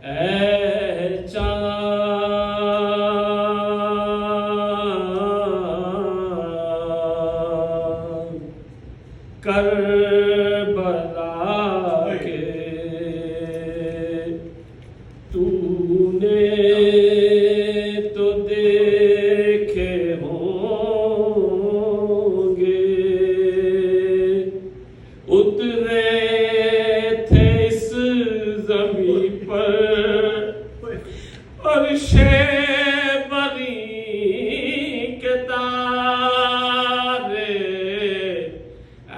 اے چاند کربلا کے تو نے تو دیکھے ہوں گے، اترے تھے اس زمین پر عرش بری کے تارے،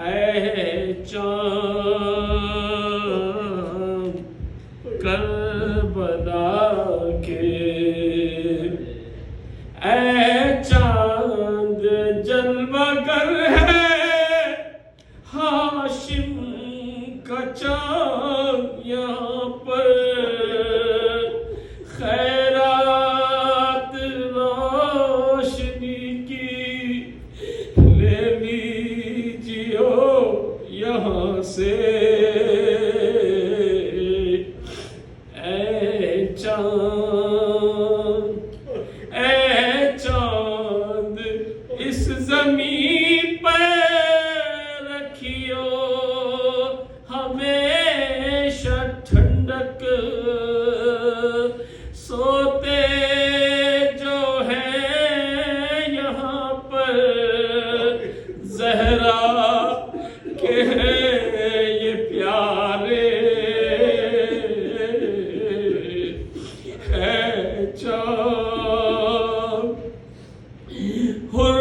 اے چاند کربلا کے، اے چاند جلوہ گر ہے ہاشم کا چاند یہاں پر، خیرات روشنی کی لے لیجیو یہاں سے، اے چاند اس زمین پہ رکھیو ہمیشہ ٹھنڈک، سوتے جو ہیں یہاں پر زہرا کے ہیں یہ پیارے، اے چاند حر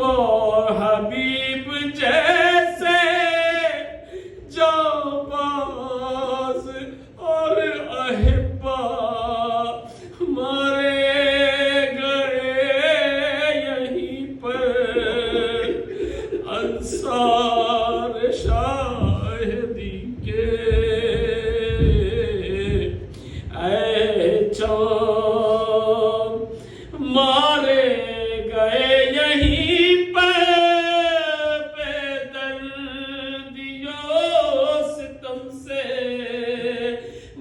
اور حبیب جیسے جانباز اور احبا مارے گئے یہیں پر، انصار شاہدی کے، اے چاند مارے گئے یہیں پر بے دردیوں ستم سے،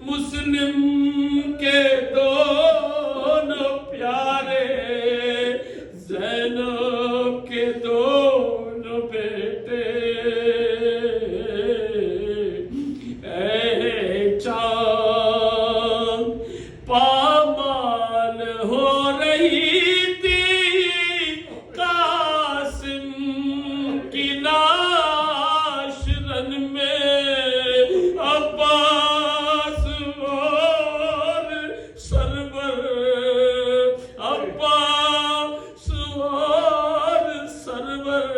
مسلم کے دونوں پیارے، زینب کے دونوں بیٹے، اے چاند پامال ہو رہی تھی قاسم کی لاش رن میں، عباس اور سرور، عباس اور سرور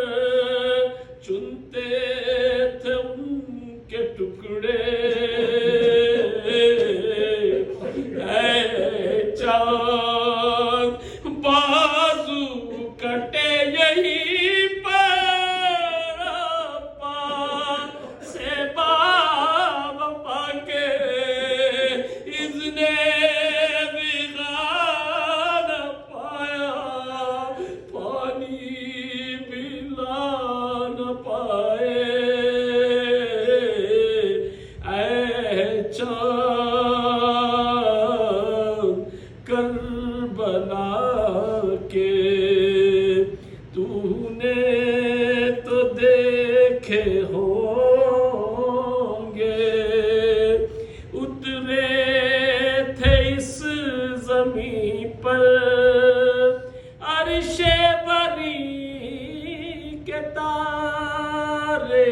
چنتے تھے ان کے ٹکڑے، اے چاند بازو کٹے یہیں پر، ابا سے بابا کے اذن وغیرہ نہ پایا، پانی بھی لا نہ پائے، اے چاند کربلا کے تو نے تو دیکھے ہوں گے، اترے تھے اس زمین پر عرش بری کے تارے،